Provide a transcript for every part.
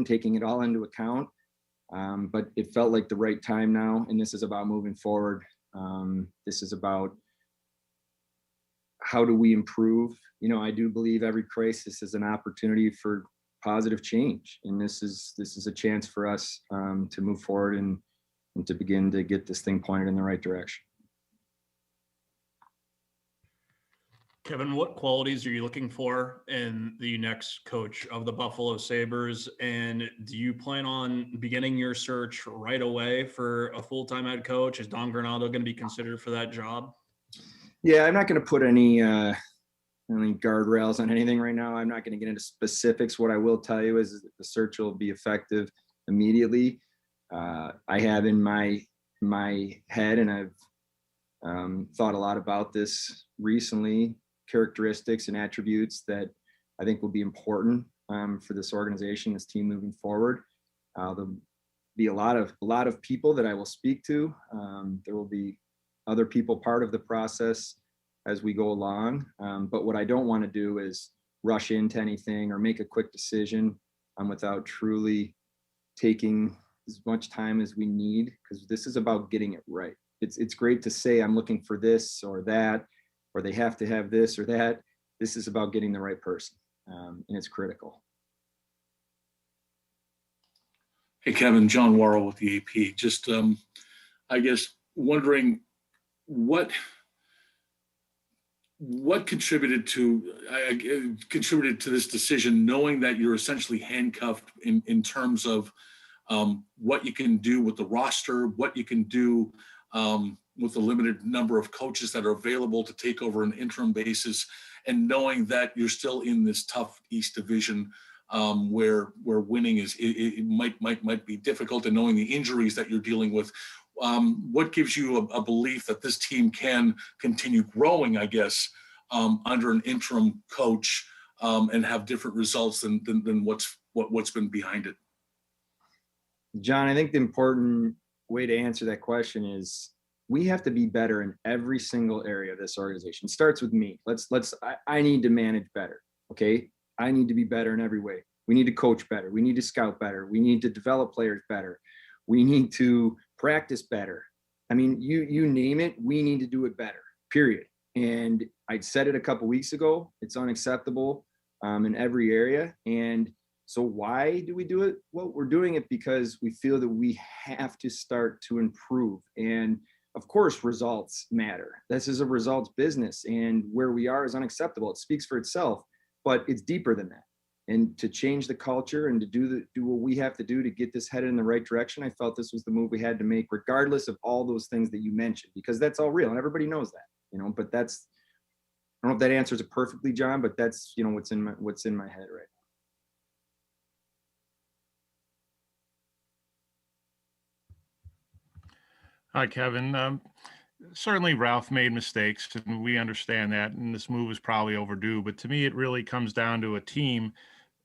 Taking it all into account. But it felt like the right time now, and this is about moving forward. This is about how do we improve. You know, I do believe every crisis is an opportunity for positive change, and this is a chance for us to move forward and to begin to get this thing pointed in the right direction. Kevyn, what qualities are you looking for in the next coach of the Buffalo Sabres? And do you plan on beginning your search right away for a full-time head coach? Is Don Granato going to be considered for that job? Yeah, I'm not going to put any guardrails on anything right now. I'm not going to get into specifics. What I will tell you is that the search will be effective immediately. I have in my head, and I've thought a lot about this recently, characteristics and attributes that I think will be important for this organization, this team moving forward. There'll be a lot of people that I will speak to. There will be other people part of the process as we go along. But what I don't want to do is rush into anything or make a quick decision without truly taking as much time as we need, because this is about getting it right. It's great to say I'm looking for this or that, or they have to have this or that. This is about getting the right person, and it's critical. Hey, Kevin, John Worrell with the AP. Just, I guess, wondering what contributed to this decision, knowing that you're essentially handcuffed in terms of what you can do with the roster, what you can do with the limited number of coaches that are available to take over an interim basis, and knowing that you're still in this tough East Division where winning it might be difficult, and knowing the injuries that you're dealing with. What gives you a belief that this team can continue growing, I guess, under an interim coach and have different results than what's been behind it? John, I think the important way to answer that question is we have to be better in every single area of this organization. It starts with me. I need to manage better. Okay. I need to be better in every way. We need to coach better. We need to scout better. We need to develop players better. We need to practice better. I mean, you name it, we need to do it better, period. And I said it a couple weeks ago, it's unacceptable in every area. And so why do we do it? Well, we're doing it because we feel that we have to start to improve. And of course, results matter. This is a results business, and where we are is unacceptable. It speaks for itself, but it's deeper than that. And to change the culture and to do what we have to do to get this headed in the right direction, I felt this was the move we had to make, regardless of all those things that you mentioned, because that's all real and everybody knows that, but I don't know if that answers it perfectly, John, but that's, what's in my head right now. Hi, Kevin. Certainly Ralph made mistakes, and we understand that, and this move is probably overdue. But to me, it really comes down to a team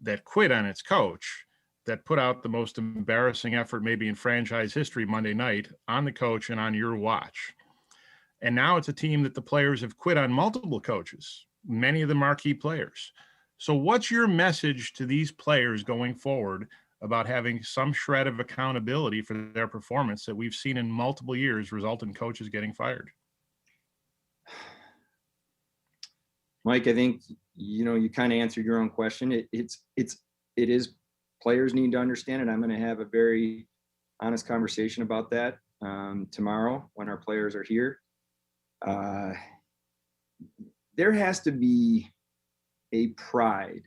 that quit on its coach, that put out the most embarrassing effort maybe in franchise history Monday night on the coach and on your watch. And now it's a team that the players have quit on multiple coaches, many of the marquee players. So what's your message to these players going forward about having some shred of accountability for their performance that we've seen in multiple years result in coaches getting fired? Mike, I think, you kind of answered your own question. It is players need to understand it. I'm going to have a very honest conversation about that tomorrow when our players are here. There has to be a pride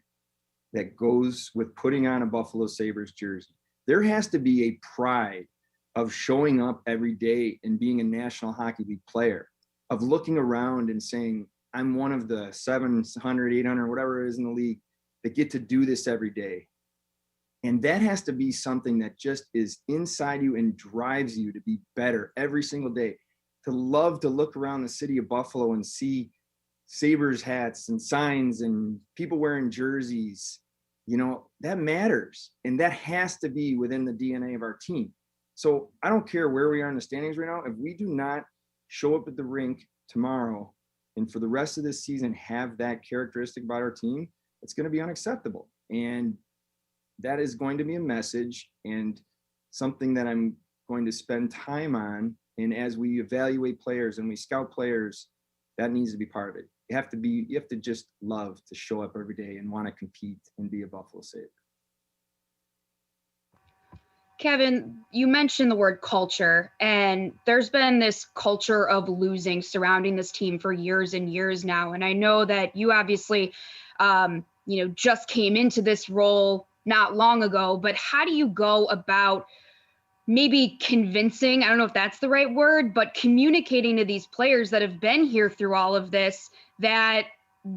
that goes with putting on a Buffalo Sabres jersey. There has to be a pride of showing up every day and being a National Hockey League player, of looking around and saying, I'm one of the 700, 800, whatever it is in the league that get to do this every day. And that has to be something that just is inside you and drives you to be better every single day. To love to look around the city of Buffalo and see Sabres hats and signs and people wearing jerseys, that matters. And that has to be within the DNA of our team. So I don't care where we are in the standings right now. If we do not show up at the rink tomorrow and for the rest of this season have that characteristic about our team, it's going to be unacceptable. And that is going to be a message and something that I'm going to spend time on. And as we evaluate players and we scout players, that needs to be part of it. You have to just love to show up every day and want to compete and be a Buffalo Sabre. Kevin, you mentioned the word culture, and there's been this culture of losing surrounding this team for years and years now. And I know that you obviously, just came into this role not long ago, but how do you go about maybe convincing, I don't know if that's the right word, but communicating to these players that have been here through all of this, that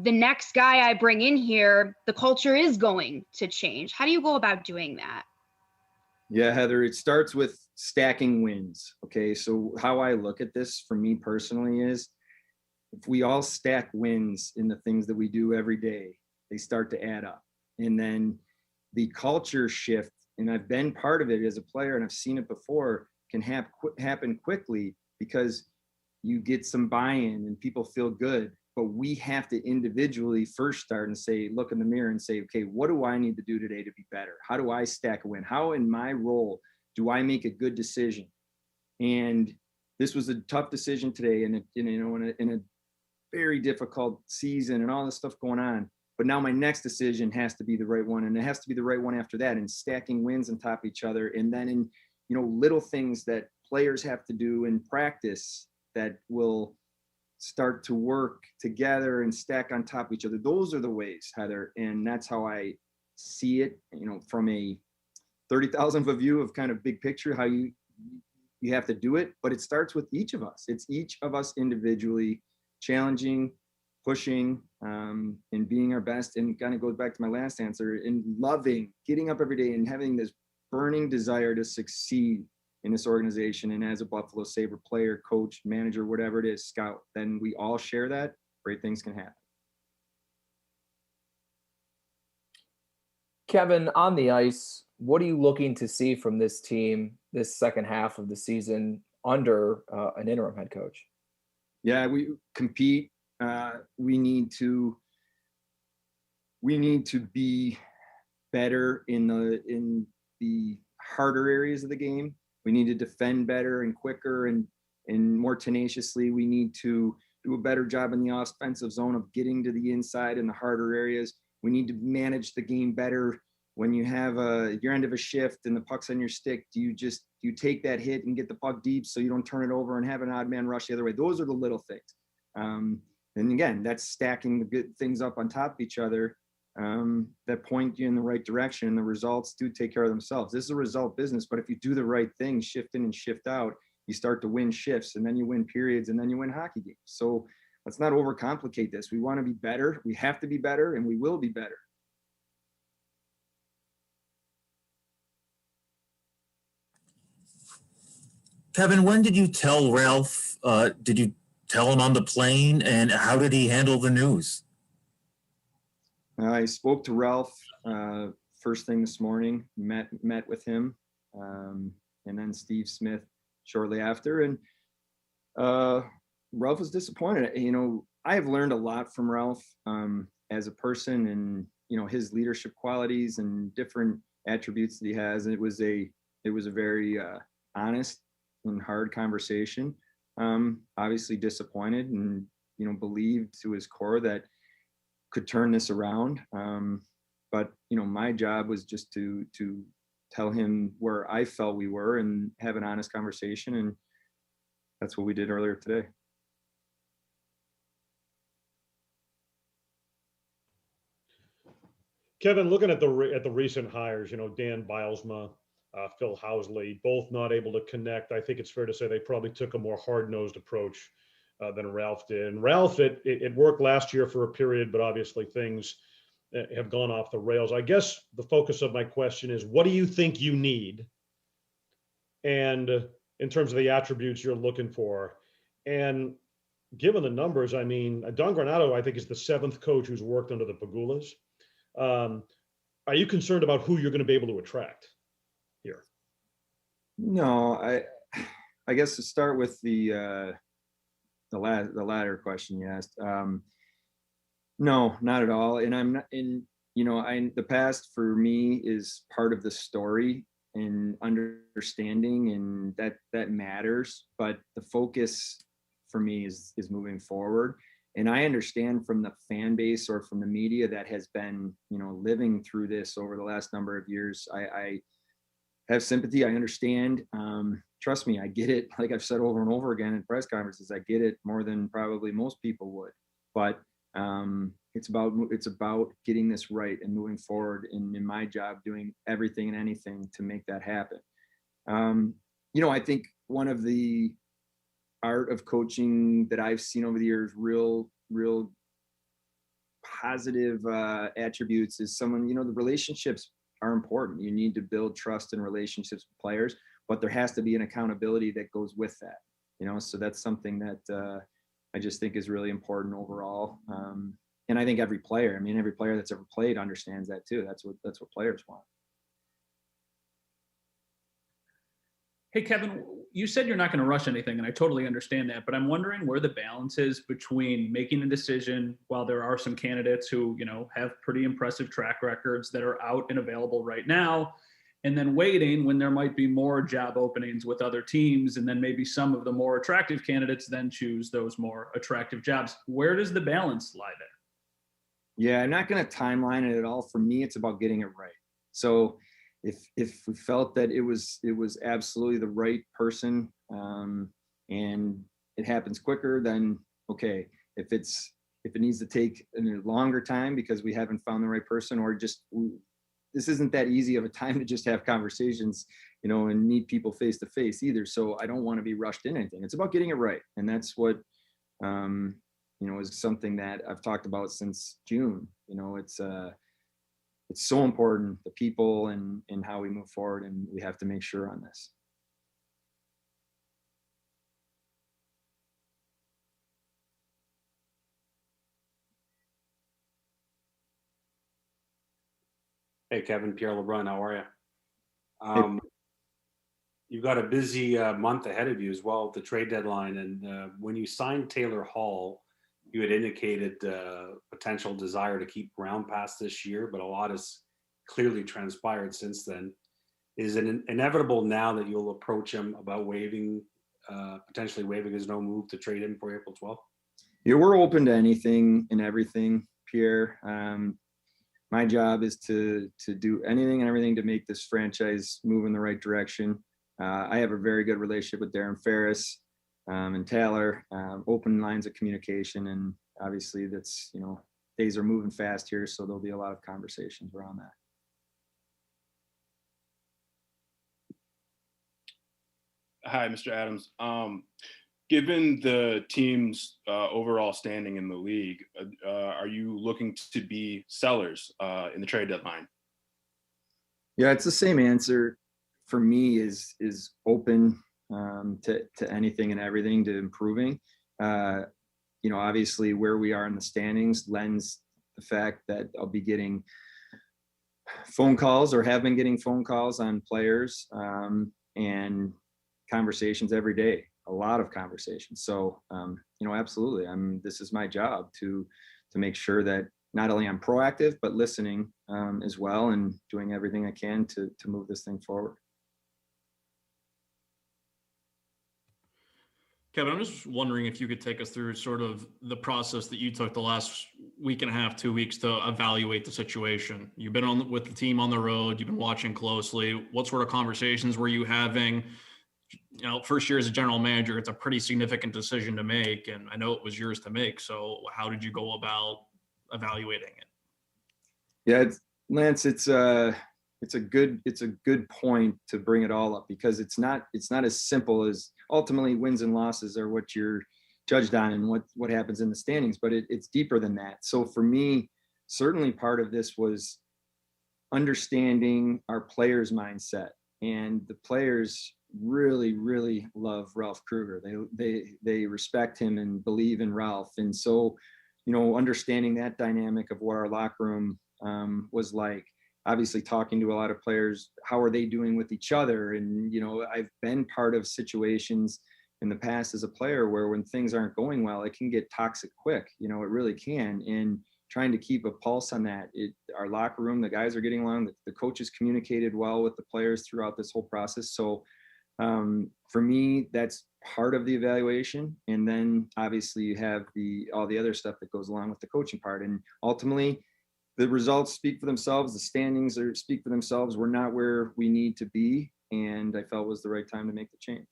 the next guy I bring in here, the culture is going to change? How do you go about doing that? Yeah, Heather, it starts with stacking wins. Okay, so how I look at this for me personally is if we all stack wins in the things that we do every day, they start to add up. And then the culture shift, and I've been part of it as a player and I've seen it before, can happen quickly because you get some buy-in and people feel good. But we have to individually first start and say, look in the mirror and say, okay, what do I need to do today to be better? How do I stack a win? How in my role do I make a good decision? And this was a tough decision today, and in a very difficult season and all this stuff going on. But now my next decision has to be the right one, and it has to be the right one after that, and stacking wins on top of each other. And then in, little things that players have to do in practice that will start to work together and stack on top of each other. Those are the ways, Heather. And that's how I see it, from a 30,000 foot view of kind of big picture, how you have to do it. But it starts with each of us. It's each of us individually challenging, pushing, and being our best. And kind of goes back to my last answer, and loving, getting up every day and having this burning desire to succeed in this organization. And as a Buffalo Sabre player, coach, manager, whatever it is, scout, then we all share that. Great things can happen. Kevyn, on the ice, what are you looking to see from this team this second half of the season under an interim head coach? Yeah, we compete. We need to be better in the harder areas of the game. We need to defend better and quicker and more tenaciously. We need to do a better job in the offensive zone of getting to the inside in the harder areas. We need to manage the game better. When you have your end of a shift and the puck's on your stick, do you take that hit and get the puck deep so you don't turn it over and have an odd man rush the other way? Those are the little things. And again, that's stacking the good things up on top of each other that point you in the right direction. And the results do take care of themselves. This is a result business, but if you do the right thing, shift in and shift out, you start to win shifts, and then you win periods, and then you win hockey games. So let's not overcomplicate this. We want to be better. We have to be better, and we will be better. Kevyn, when did you tell Ralph? Did you tell him on the plane, and how did he handle the news? I spoke to Ralph first thing this morning, met with him, and then Steve Smith shortly after. And Ralph was disappointed. I have learned a lot from Ralph as a person, and his leadership qualities and different attributes that he has. And it was a very honest and hard conversation. Obviously disappointed, and believed to his core that could turn this around. But my job was just to tell him where I felt we were and have an honest conversation, and that's what we did earlier today. Kevyn, looking at the recent hires, Dan Bilesma, Phil Housley, both not able to connect. I think it's fair to say they probably took a more hard-nosed approach than Ralph did. And Ralph, it worked last year for a period, but obviously things have gone off the rails. I guess the focus of my question is, what do you think you need? And in terms of the attributes you're looking for, and given the numbers, Don Granato, I think, is the 7th coach who's worked under the Pagulas. Are you concerned about who you're going to be able to attract here? No, I guess to start with the latter question you asked. No, not at all. And I'm not in, the past for me is part of the story and understanding, and that matters. But the focus for me is moving forward. And I understand from the fan base or from the media that has been, living through this over the last number of years. I have sympathy. I understand. Trust me, I get it. Like I've said over and over again in press conferences, I get it more than probably most people would. But it's about getting this right and moving forward. And in my job, doing everything and anything to make that happen. I think one of the art of coaching that I've seen over the years, real positive attributes, is someone, the relationships are important. You need to build trust and relationships with players, but there has to be an accountability that goes with that, so that's something that I just think is really important overall. And I think every player that's ever played understands that too. That's what players want. Hey, Kevyn, you said you're not going to rush anything, and I totally understand that, but I'm wondering where the balance is between making a decision while there are some candidates who, have pretty impressive track records that are out and available right now, and then waiting when there might be more job openings with other teams, and then maybe some of the more attractive candidates then choose those more attractive jobs. Where does the balance lie there? Yeah, I'm not going to timeline it at all. For me, it's about getting it right. So if we felt that it was absolutely the right person, and it happens quicker, then okay. If it needs to take a longer time because we haven't found the right person, or just this isn't that easy of a time to just have conversations, and meet people face to face either. So I don't want to be rushed in anything. It's about getting it right, and that's what is something that I've talked about since June. It's so important, the people and how we move forward, and we have to make sure on this. Hey, Kevin, Pierre LeBrun, how are you? You've got a busy month ahead of you as well with the trade deadline. And when you signed Taylor Hall, you had indicated potential desire to keep Brown past this year, but a lot has clearly transpired since then. Is it inevitable now that you'll approach him about potentially waiving his no move to trade him for April 12th? Yeah, we're open to anything and everything, Pierre. My job is to do anything and everything to make this franchise move in the right direction. I have a very good relationship with Darren Ferris and Taylor, open lines of communication. And obviously that's, days are moving fast here. So there'll be a lot of conversations around that. Hi, Mr. Adams. Given the team's overall standing in the league, are you looking to be sellers in the trade deadline? Yeah, it's the same answer for me. Is open to anything and everything, to improving. Obviously where we are in the standings lends the fact that I'll be getting phone calls, or have been getting phone calls on players, and conversations every day. A lot of conversations. So, absolutely. This is my job to make sure that not only I'm proactive, but listening as well, and doing everything I can to move this thing forward. Kevin, I'm just wondering if you could take us through sort of the process that you took the last week and a half, 2 weeks to evaluate the situation. You've been with the team on the road, you've been watching closely. What sort of conversations were you having? First year as a general manager, it's a pretty significant decision to make, and I know it was yours to make. So how did you go about evaluating it? Yeah, Lance, it's a good point to bring it all up, because it's not as simple as ultimately wins and losses are what you're judged on and what happens in the standings, but it's deeper than that. So for me, certainly part of this was understanding our players' mindset, and the players really, really love Ralph Krueger. They respect him and believe in Ralph. And so, understanding that dynamic of what our locker room was like, obviously talking to a lot of players, how are they doing with each other? And, I've been part of situations in the past as a player where when things aren't going well, it can get toxic quick, it really can. And trying to keep a pulse on that, our locker room, the guys are getting along, the coaches communicated well with the players throughout this whole process. So for me, that's part of the evaluation. And then obviously you have all the other stuff that goes along with the coaching part. And ultimately the results speak for themselves. The standings speak for themselves. We're not where we need to be. And I felt it was the right time to make the change.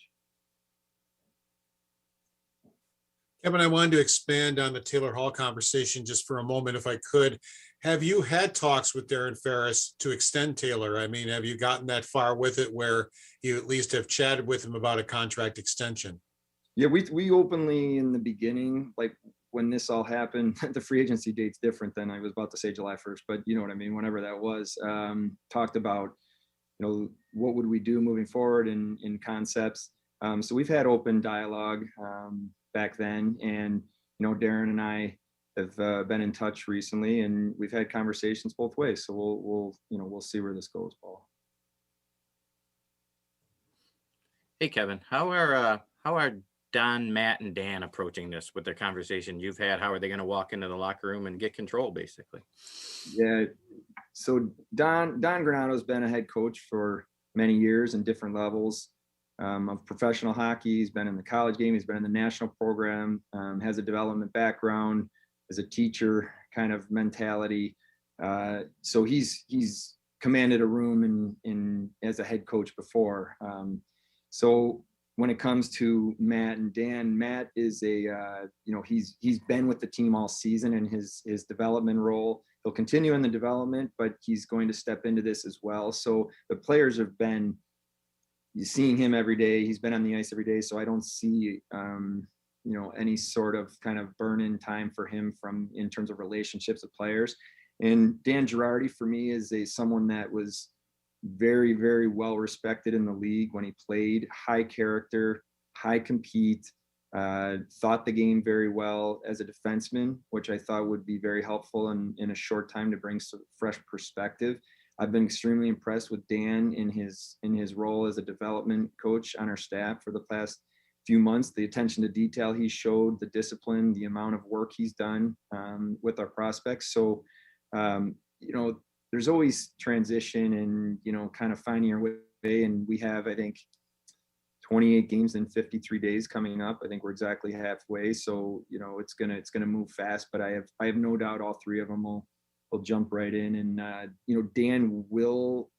Kevin, I wanted to expand on the Taylor Hall conversation just for a moment, if I could. Have you had talks with Darren Ferris to extend Taylor? I mean, have you gotten that far with it where you at least have chatted with him about a contract extension? Yeah, we openly in the beginning, like when this all happened, the free agency date's different than I was about to say July 1st, but you know what I mean, whenever that was, talked about, what would we do moving forward in concepts. So we've had open dialogue back then, and, Darren and I have been in touch recently, and we've had conversations both ways. So we'll see where this goes, Paul. Hey, Kevin, how are Don, Matt, and Dan approaching this with their conversation you've had? How are they going to walk into the locker room and get control, basically? Yeah, So Don Granado's been a head coach for many years in different levels of professional hockey. He's been in the college game. He's been in the national program, has a development background, as a teacher kind of mentality. So he's commanded a room in as a head coach before. So when it comes to Matt and Dan, Matt is he's been with the team all season in his development role. He'll continue in the development, but he's going to step into this as well. So the players have been seeing him every day. He's been on the ice every day. So I don't see, any sort of kind of burn-in time for him in terms of relationships with players. And Dan Girardi for me is someone that was very, very well respected in the league when he played. High character, high compete, thought the game very well as a defenseman, which I thought would be very helpful in a short time to bring some fresh perspective. I've been extremely impressed with Dan in his role as a development coach on our staff for the past few months. The attention to detail he showed, the discipline, the amount of work he's done with our prospects. So, there's always transition and, kind of finding your way. And we have, I think, 28 games in 53 days coming up. I think we're exactly halfway. So, it's gonna move fast, but I have no doubt all three of them will jump right in. And, Dan will,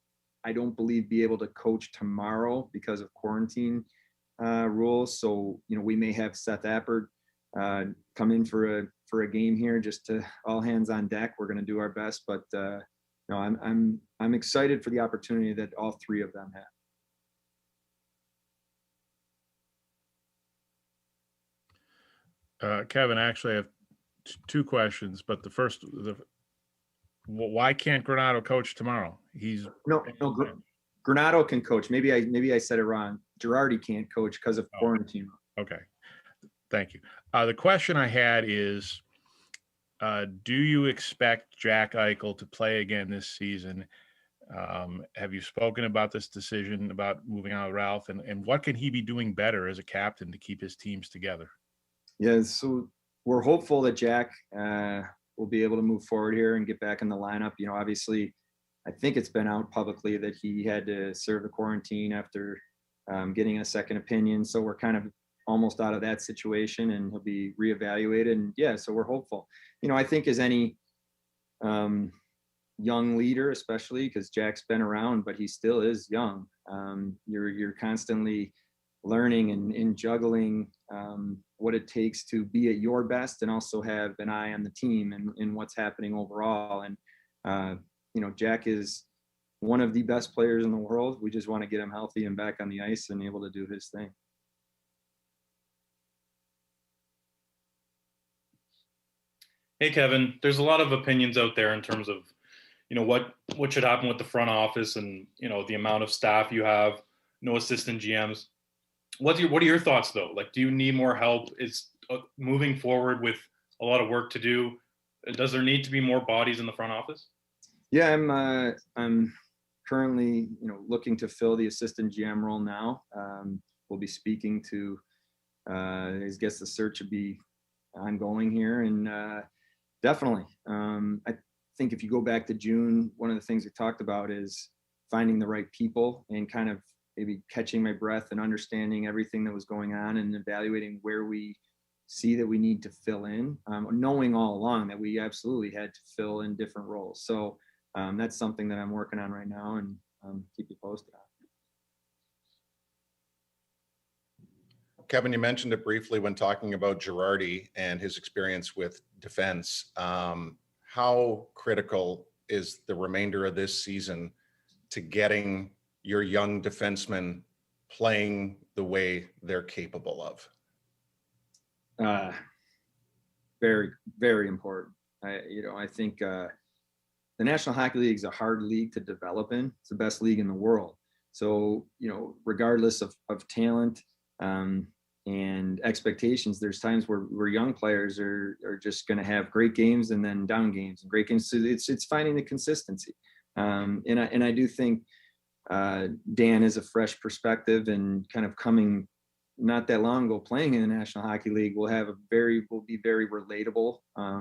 I don't believe, be able to coach tomorrow because of quarantine rules. So, we may have Seth Appert come in for a game here, just to all hands on deck. We're going to do our best, but I'm excited for the opportunity that all three of them have. Kevin, actually, I have two questions, but the first, why can't Granado coach tomorrow? Granado can coach. Maybe I said it wrong. Girardi can't coach because of quarantine. Okay, thank you. The question I had is, do you expect Jack Eichel to play again this season? Have you spoken about this decision about moving out of Ralph, and what can he be doing better as a captain to keep his teams together? Yeah, so we're hopeful that Jack will be able to move forward here and get back in the lineup. Obviously, I think it's been out publicly that he had to serve the quarantine after getting a second opinion. So we're kind of almost out of that situation, and he'll be reevaluated. And yeah, so we're hopeful. I think as any young leader, especially because Jack's been around, but he still is young. You're constantly learning and juggling what it takes to be at your best and also have an eye on the team and what's happening overall. And, Jack is one of the best players in the world. We just want to get him healthy and back on the ice and able to do his thing. Hey, Kevin, there's a lot of opinions out there in terms of, what should happen with the front office and, the amount of staff you have, no assistant GMs. What are your thoughts though? Like, do you need more help? Is moving forward with a lot of work to do? Does there need to be more bodies in the front office? Yeah, I'm currently, looking to fill the assistant GM role now. We'll be speaking to, I guess the search would be ongoing here, and definitely. I think if you go back to June, one of the things we talked about is finding the right people and kind of maybe catching my breath and understanding everything that was going on and evaluating where we see that we need to fill in, knowing all along that we absolutely had to fill in different roles. So that's something that I'm working on right now, and keep you posted on. Kevin, you mentioned it briefly when talking about Girardi and his experience with defense. How critical is the remainder of this season to getting your young defensemen playing the way they're capable of? Very, very important. I think the National Hockey League is a hard league to develop in. It's the best league in the world. So, regardless of talent and expectations, there's times where young players are just going to have great games and then down games and great games. So it's finding the consistency. And I do think Dan is a fresh perspective, and kind of coming not that long ago playing in the National Hockey League will be very relatable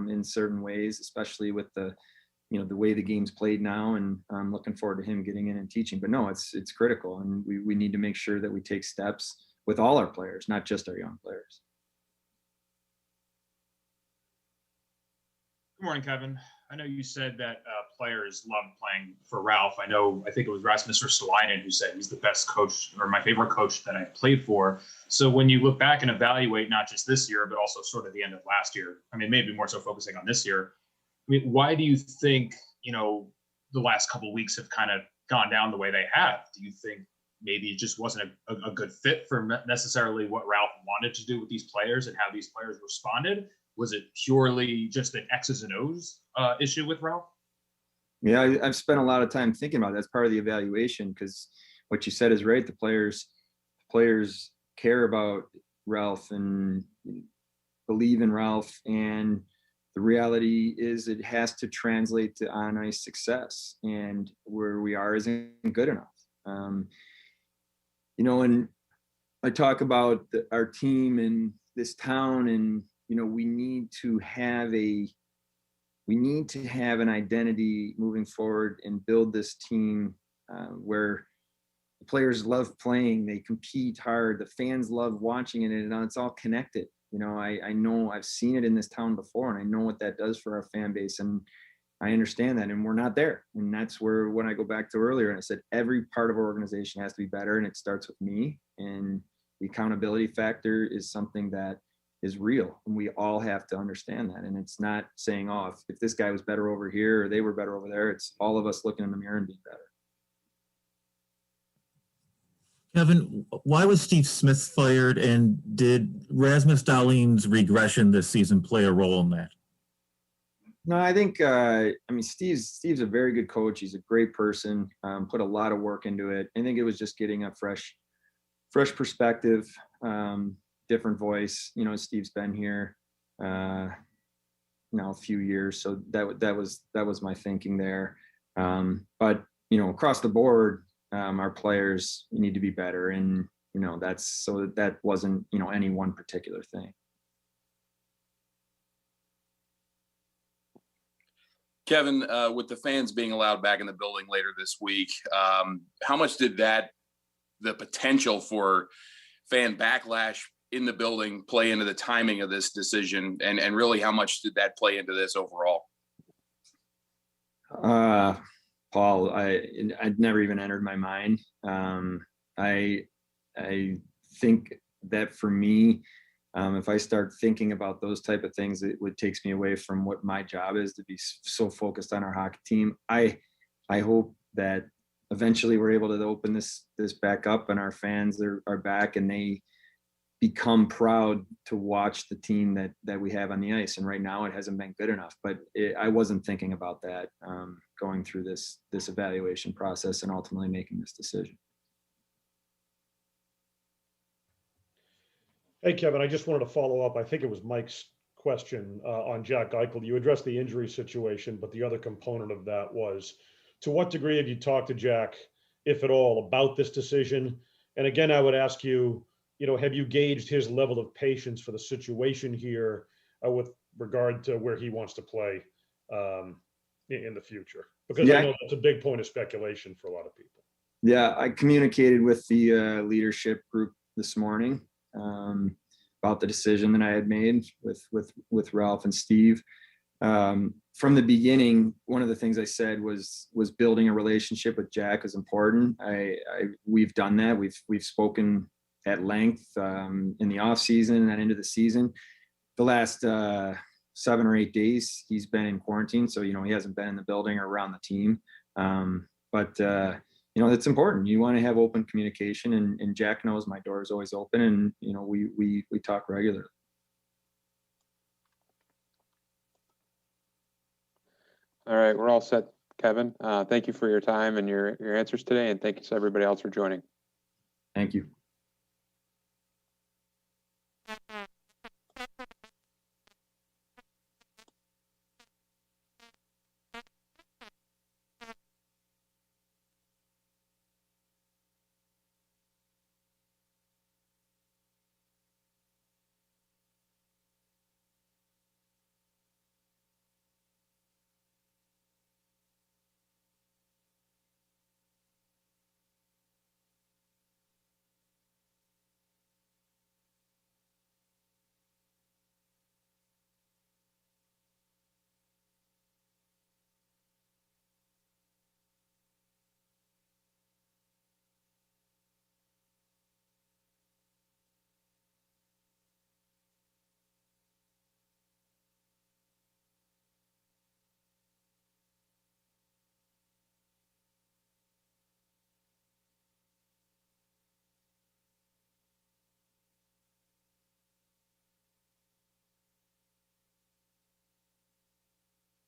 in certain ways, especially with the the way the game's played now, and I'm looking forward to him getting in and teaching. But no, it's critical, and we need to make sure that we take steps with all our players, not just our young players. Good morning, Kevin. I know you said that players love playing for Ralph. I think it was Rasmus Ristolainen who said he's the best coach, or my favorite coach that I've played for. So when you look back and evaluate not just this year, but also sort of the end of last year, I mean, maybe more so focusing on this year, I mean, why do you think, the last couple of weeks have kind of gone down the way they have? Do you think maybe it just wasn't a good fit for necessarily what Ralph wanted to do with these players and how these players responded? Was it purely just an X's and O's issue with Ralph? Yeah, I've spent a lot of time thinking about it. That's part of the evaluation, because what you said is right. The players care about Ralph and believe in Ralph, and the reality is it has to translate to on-ice success, and where we are isn't good enough. And I talk about our team and this town, and we need to have an identity moving forward and build this team where the players love playing, they compete hard, the fans love watching it, and it's all connected. I know I've seen it in this town before, and I know what that does for our fan base, and I understand that, and we're not there. And that's where, when I go back to earlier, and I said every part of our organization has to be better, and it starts with me. And the accountability factor is something that is real, and we all have to understand that. And it's not saying, oh, if this guy was better over here or they were better over there. It's all of us looking in the mirror and being better. Kevin, why was Steve Smith fired, and did Rasmus Dahlin's regression this season play a role in that? No, I think Steve's a very good coach. He's a great person. Put a lot of work into it. I think it was just getting a fresh perspective, different voice. Steve's been here now a few years, so that was my thinking there. But across the board, our players need to be better, and that wasn't any one particular thing. Kevin, with the fans being allowed back in the building later this week, how much did the potential for fan backlash in the building play into the timing of this decision, and really how much did that play into this overall? Paul, I'd never even entered my mind. I think that for me, if I start thinking about those type of things, it takes me away from what my job is, to be so focused on our hockey team. I hope that eventually we're able to open this back up, and our fans are back, and they become proud to watch the team that we have on the ice. And right now it hasn't been good enough, but I wasn't thinking about that going through this evaluation process and ultimately making this decision. Hey, Kevin, I just wanted to follow up. I think it was Mike's question on Jack Eichel. You addressed the injury situation, but the other component of that was, to what degree have you talked to Jack, if at all, about this decision? And again, I would ask you, have you gauged his level of patience for the situation here with regard to where he wants to play in the future? Because I know that's a big point of speculation for a lot of people. Yeah, I communicated with the leadership group this morning about the decision that I had made with Ralph and Steve. From the beginning, one of the things I said was building a relationship with Jack is important. We've done that. We've spoken at length in the off season and into the season. The last 7 or 8 days he's been in quarantine, so he hasn't been in the building or around the team. But it's important. You want to have open communication, and Jack knows my door is always open, and we talk regularly. All right, we're all set, Kevin. Thank you for your time and your answers today, and thank you to everybody else for joining. Thank you.